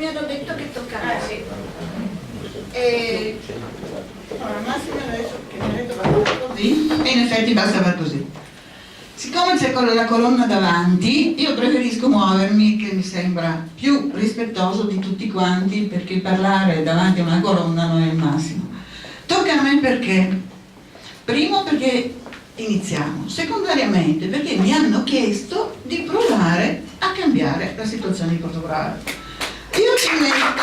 mi hanno detto che toccava. Sì. Allora, Massimo adesso che mi ha detto bastava così, e in effetti bastava così. Siccome c'è la colonna davanti, io preferisco muovermi, che mi sembra più rispettoso di tutti quanti, perché parlare davanti a una colonna non è il massimo. Tocca a me perché? Primo perché iniziamo, secondariamente perché mi hanno chiesto di provare a cambiare la situazione di Portogallo. Io ci metto...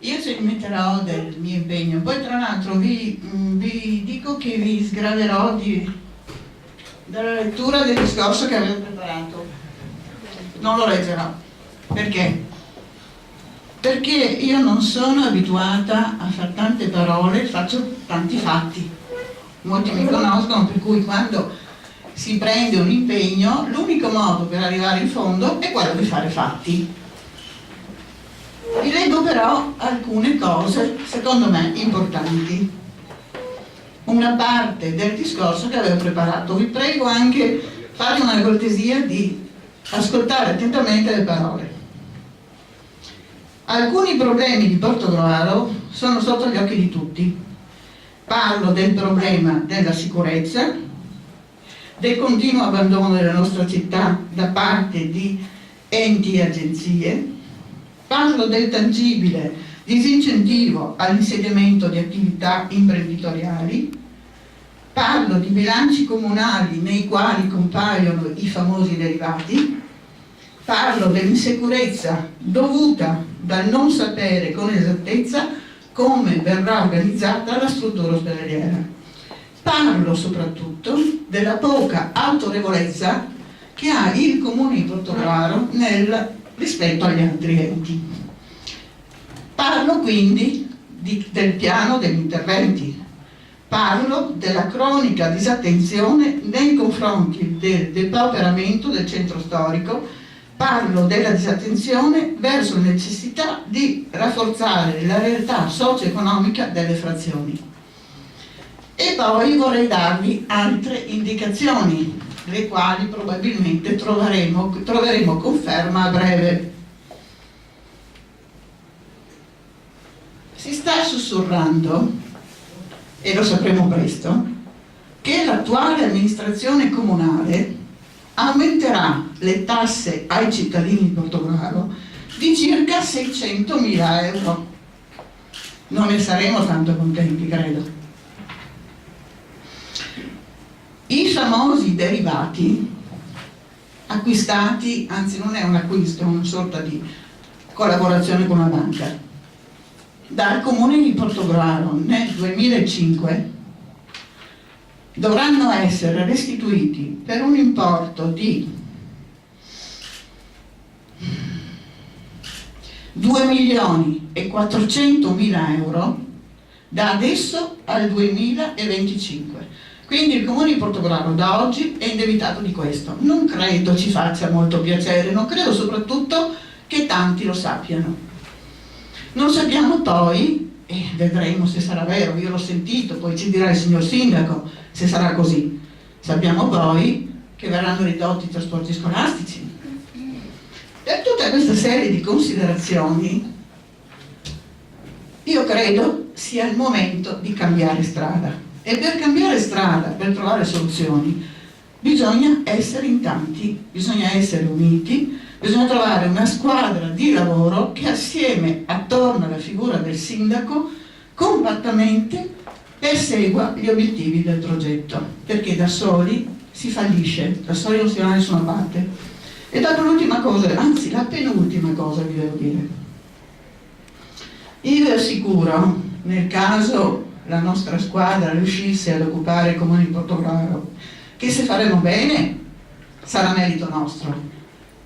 Io ci metterò del mio impegno, poi tra l'altro vi dico che vi sgraverò dalla lettura del discorso che avevo preparato. Non lo leggerò. Perché? Perché io non sono abituata a fare tante parole, faccio tanti fatti. Molti mi conoscono, per cui quando si prende un impegno, l'unico modo per arrivare in fondo è quello di fare fatti. Vi leggo però alcune cose, secondo me, importanti. Una parte del discorso che avevo preparato. Vi prego anche, fate una cortesia di ascoltare attentamente le parole. Alcuni problemi di Portogruaro sono sotto gli occhi di tutti. Parlo del problema della sicurezza, del continuo abbandono della nostra città da parte di enti e agenzie. Parlo del tangibile disincentivo all'insediamento di attività imprenditoriali, parlo di bilanci comunali nei quali compaiono i famosi derivati, parlo dell'insicurezza dovuta dal non sapere con esattezza come verrà organizzata la struttura ospedaliera. Parlo soprattutto della poca autorevolezza che ha il Comune di Portogruaro rispetto agli altri enti. Parlo quindi del piano degli interventi, parlo della cronica disattenzione nei confronti del depauperamento del centro storico, parlo della disattenzione verso la necessità di rafforzare la realtà socio-economica delle frazioni. E poi vorrei darvi altre indicazioni, le quali probabilmente troveremo conferma a breve. Si sta sussurrando, e lo sapremo presto, che l'attuale amministrazione comunale aumenterà le tasse ai cittadini di Portogruaro di circa 600.000 euro. Non ne saremo tanto contenti, credo. I famosi derivati acquistati, anzi non è un acquisto, è una sorta di collaborazione con la banca, dal Comune di Portogruaro nel 2005 dovranno essere restituiti per un importo di 2.400.000 euro da adesso al 2025. Quindi il Comune di Portogruaro da oggi è indebitato di questo. Non credo ci faccia molto piacere, non credo soprattutto che tanti lo sappiano. Non sappiamo poi, e vedremo se sarà vero, io l'ho sentito, poi ci dirà il signor Sindaco se sarà così, sappiamo poi che verranno ridotti i trasporti scolastici. Per tutta questa serie di considerazioni io credo sia il momento di cambiare strada. E per cambiare strada, per trovare soluzioni, bisogna essere in tanti, bisogna essere uniti, bisogna trovare una squadra di lavoro che assieme attorno alla figura del sindaco compattamente persegua gli obiettivi del progetto, perché da soli si fallisce, da soli non si va da nessuna parte. E dopo l'ultima cosa, anzi la penultima cosa vi devo dire. Io vi assicuro, nel caso la nostra squadra riuscisse ad occupare il Comune di Portogruaro, che se faremo bene sarà merito nostro,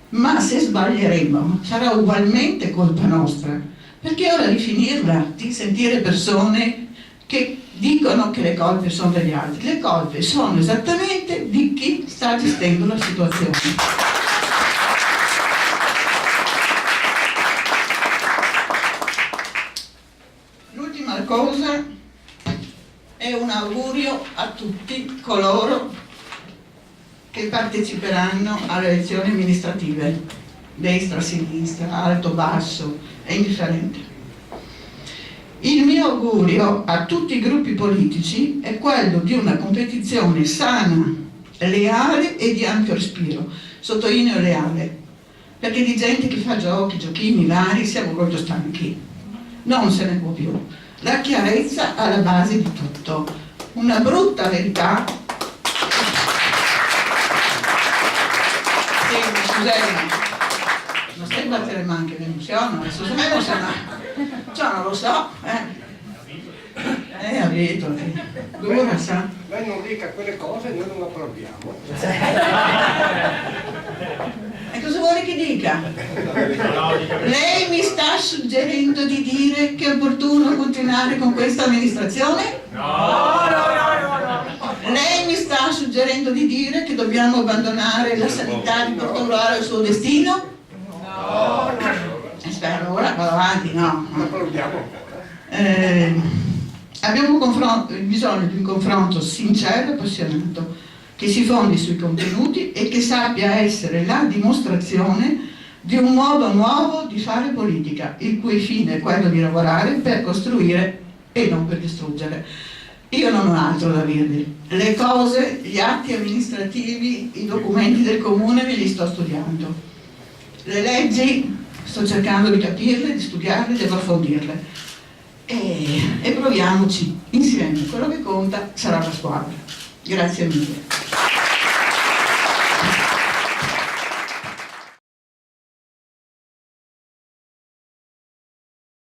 ma se sbaglieremo sarà ugualmente colpa nostra, perché è ora di finirla di sentire persone che dicono che le colpe sono degli altri. Le colpe sono esattamente di chi sta gestendo la situazione. L'ultima cosa è un augurio a tutti coloro che parteciperanno alle elezioni amministrative, destra, sinistra, alto, basso, è indifferente. Il mio augurio a tutti i gruppi politici è quello di una competizione sana, leale e di ampio respiro, sottolineo leale, perché di gente che fa giochini vari siamo molto stanchi, non se ne può più. La chiarezza alla base di tutto, una brutta verità. Sì, Susanna, non stai battere manche le emozioni, adesso se me lo sa, cioè non lo so, ha detto, dura sa. Lei non dica quelle cose e noi non applaudiamo. E cosa vuole che dica? Lei mi sta suggerendo di dire che è opportuno continuare con questa amministrazione? No. Lei mi sta suggerendo di dire che dobbiamo abbandonare la sanità di Portogruaro al suo destino? No. Spero, allora vado avanti, no. Applaudiamo ancora. Abbiamo bisogno di un confronto sincero e appassionato, che si fondi sui contenuti e che sappia essere la dimostrazione di un modo nuovo di fare politica, il cui fine è quello di lavorare per costruire e non per distruggere. Io non ho altro da dirvi. Le cose, gli atti amministrativi, i documenti del comune me li sto studiando. Le leggi sto cercando di capirle, di studiarle, di approfondirle. E proviamoci insieme. Quello che conta sarà la squadra. Grazie mille.